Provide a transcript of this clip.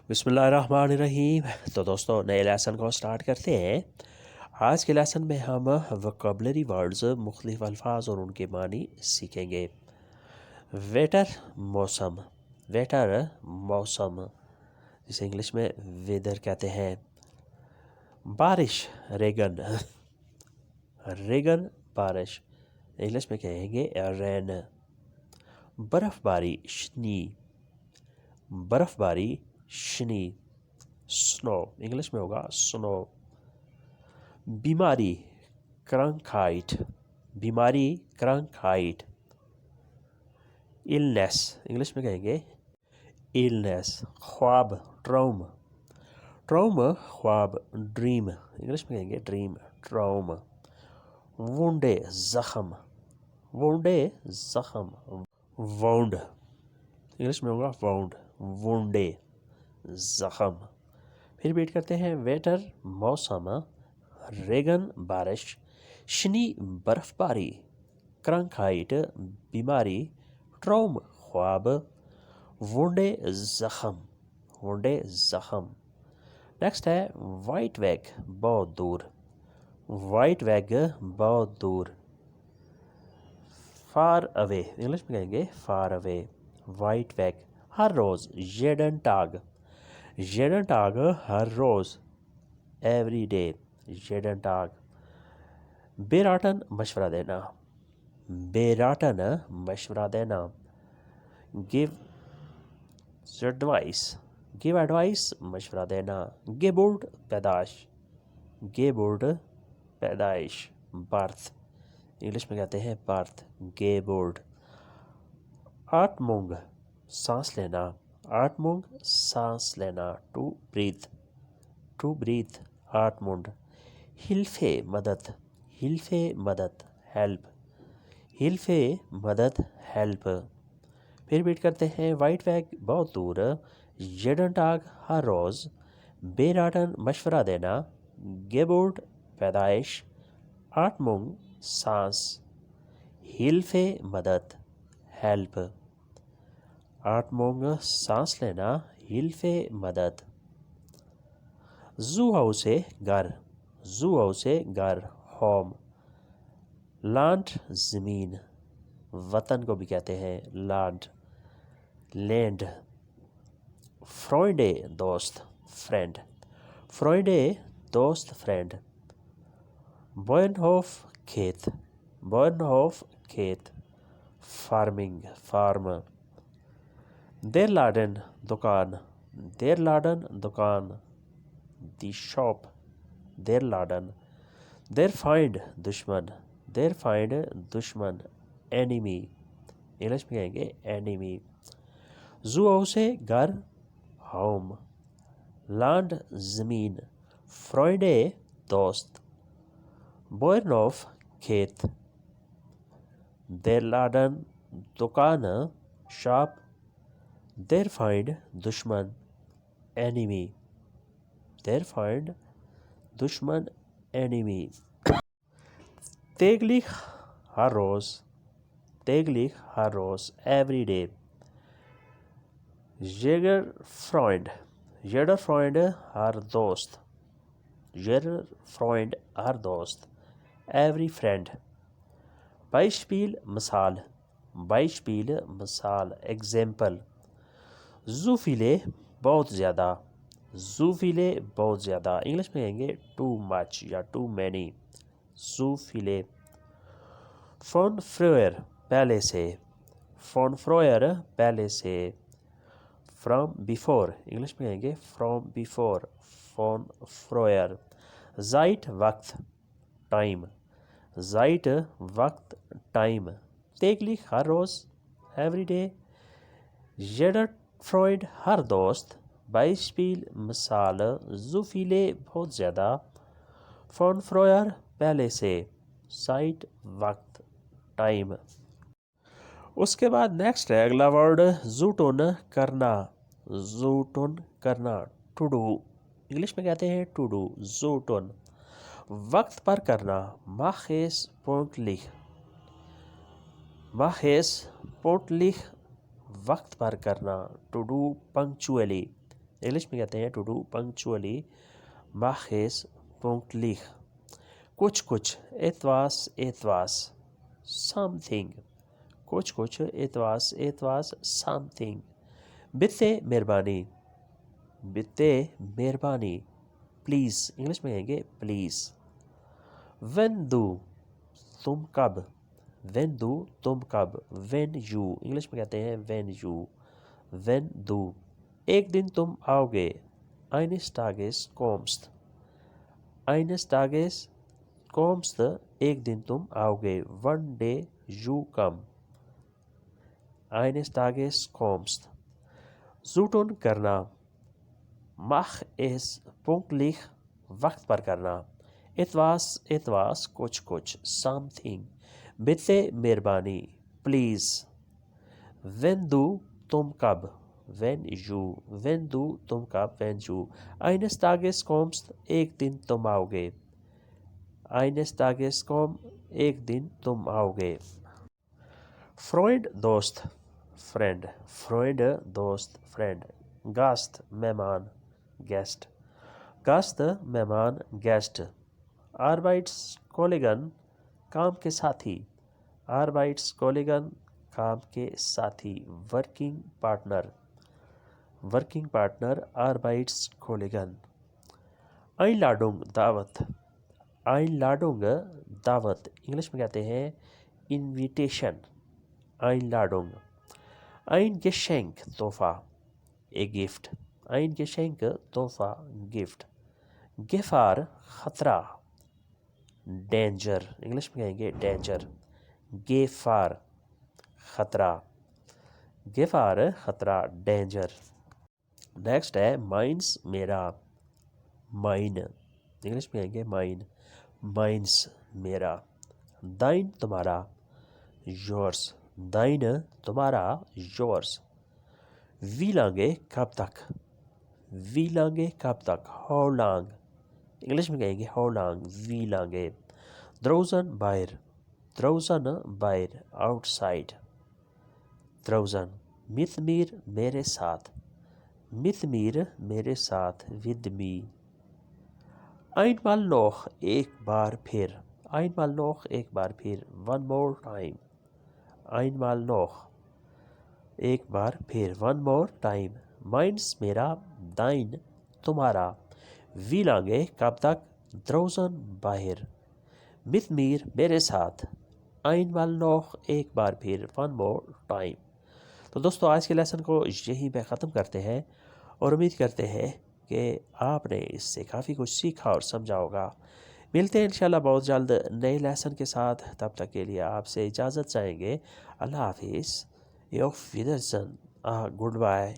بسم اللہ الرحمن الرحیم۔ تو دوستو نئے لیسن کو سٹارٹ کرتے ہیں۔ آج کے لیسن میں ہم وکیبلری ورڈز، مختلف الفاظ اور ان کے معنی سیکھیں گے۔ ویٹر موسم، ویٹر موسم جسے انگلش میں ویدر کہتے ہیں۔ بارش ریگن، ریگن بارش انگلش میں کہیں گے رین۔ برف باری شنی، برف باری شنی، سنو انگلش میں ہوگا سنو۔ بیماری کرنکھائٹ، بیماری کرنکھائٹ۔ ایلنس انگلش میں کہیں گے ایلنس۔ خواب ٹروم، ٹروم خواب۔ ڈریم انگلش میں کہیں گے ڈریم، ٹروم۔ وونڈے زخم، وونڈے زخم، وونڈ انگلش میں ہوگا وونڈ، وونڈے زخم۔ پھر ریپیٹ کرتے ہیں۔ ویٹر موسم، ریگن بارش، شنی برف باری، کرنکھائٹ بیماری، ٹروم خواب، وونڈے زخم، وونڈے زخم۔ نیکسٹ ہے وائٹ ویگ بہت دور، وائٹ ویگ بہت دور۔ فار اوے انگلش میں کہیں گے فار اوے، وائٹ ویگ۔ ہر روز یڈن ٹاگ، یڈن ٹاگ ہر روز، ایوری ڈے، یڈن ٹاگ۔ بے راٹن مشورہ دینا، بے راٹن مشورہ دینا۔ گیو ایڈوائس، گیو ایڈوائس مشورہ دینا۔ گے بورڈ پیدائش، گے بورڈ پیدائش، برتھ انگلش میں کہتے ہیں برتھ، گے بورڈ۔ آٹھ مونگ سانس لینا، آٹھ مونگ سانس لینا، ٹو بریتھ، ٹو بریتھ، آٹھ مونگ۔ حلف مدد، حلف مدد، ہیلپ، حلف مدد، ہیلپ۔ پھر ریپیٹ کرتے ہیں۔ وائٹ ویگ بہت دور، یڈن ٹاگ ہر روز، بے راٹن مشورہ دینا، گے بورڈ پیدائش، آٹھ مونگ سانس، حلف مدد، ہیلپ۔ آٹھ مونگ سانس لینا، حلف مدد۔ زو ہاؤس گھر، زو ہاؤس گھر، ہوم۔ لانڈ زمین، وطن کو بھی کہتے ہیں لانڈ، لینڈ۔ فرینڈ دوست، فرینڈ، فرینڈ دوست، فرینڈ۔ بوئن آف کھیت، بوئن آف کھیت، فارمنگ، فارم۔ دیر لارڈن دکان، دیر لارڈن دکان، دی شاپ، دیر لارڈن۔ دیر فائنڈ دشمن، دیر فائنڈ دشمن، اینیمی انگلش میں کہیں گے اینیمی۔ زو ہاؤس گھر، ہوم۔ لانڈ زمین، فرینڈ دوست، بوئن آف کھیت، دیر لارڈن دکان، شاپ، دیر فائنڈ دشمن، اینیمی، دیر فائنڈ دشمن، اینیمی۔ täglich ہر روز، täglich ہر روز، every day. jeder Freund، jeder Freund ہر دوست، jeder Freund ہر دوست، every friend۔ Beispiel مثال، Beispiel مثال، example۔ so viele بہت زیادہ، so viele بہت زیادہ، انگلش میں کہیں گے too much یا too many، so viele۔ von früher پہلے سے، von früher پہلے سے۔ from before انگلش میں کہیں گے from before، von früher۔ seit وقت، ٹائم، seit وقت، ٹائم۔ täglich ہر روز، ایوری ڈے۔ jeder Freund ہر دوست، Beispiel مثال، so viele بہت زیادہ، von früher پہلے سے، seit وقت، ٹائم۔ اس کے بعد نیکسٹ ہے اگلا ورڈ زوٹن کرنا، زوٹن کرنا، ٹو ڈو انگلش میں کہتے ہیں ٹو ڈو، زوٹن۔ وقت پر کرنا، mach es pünktlich، mach es pünktlich وقت پر کرنا، ٹو ڈو پنکچولی انگلش میں کہتے ہیں ٹو ڈو پنکچولی ماخ از پونکٹلیخ. کچھ کچھ it was something. کچھ کچھ it was something. بتے مہربانی پلیز انگلش میں کہیں گے پلیز. when do تم کب when you انگلش میں کہتے ہیں when do. ایک دن تم آؤ گے eines Tages kommst ایک دن تم آؤ گے one day you come eines Tages kommst. زوٹن کرنا mach es pünktlich وقت پر کرنا. it was کچھ something. بتے مہربانی پلیز. when do تم کب when do تم کب when you. eines Tages kommst ایک دن تم آؤ گے eines Tages komm ایک دن تم آؤ گے. Freund دوست friend. Freund دوست friend. Gast مہمان guest. Gast مہمان guest. Arbeitskollegen کام کے ساتھی. Arbeitskollegen کام کے ساتھی. Working partner Arbeitskollegen. Einladung دعوت. Einladung دعوت انگلش میں کہتے ہیں invitation. Einladung. Ein Geschenk تحفہ a gift. Ein Geschenk تحفہ gift. Gefahr خطرہ danger انگلش میں کہیں گے danger. Gefahr خطرہ danger. نیکسٹ ہے meins میرا mine انگلش میں کہیں گے mine. meins میرا. dein تمہارا yours. dein تمہارا yours. wie lange کب تک. wie lange کب تک how long انگلش میں کہیں گے how long. wie lange. draußen باہر outside. draußen. mit mir میرے ساتھ. mit mir میرے ساتھ with me. einmal noch ایک بار پھر. einmal noch ایک بار پھر one more time. einmal noch ایک بار پھر one more time. meins میرا dein تمہارا. wie lange کب تک draußen باہر. mit mir میرے ساتھ. einmal noch ایک بار پھر one more time. تو دوستو آج کے لیسن کو یہیں پہ ختم کرتے ہیں اور امید کرتے ہیں کہ آپ نے اس سے کافی کچھ سیکھا اور سمجھا ہوگا. ملتے ہیں انشاءاللہ بہت جلد نئے لیسن کے ساتھ. تب تک کے لیے آپ سے اجازت چاہیں گے. اللہ حافظ. auf Wiedersehen. Good bye.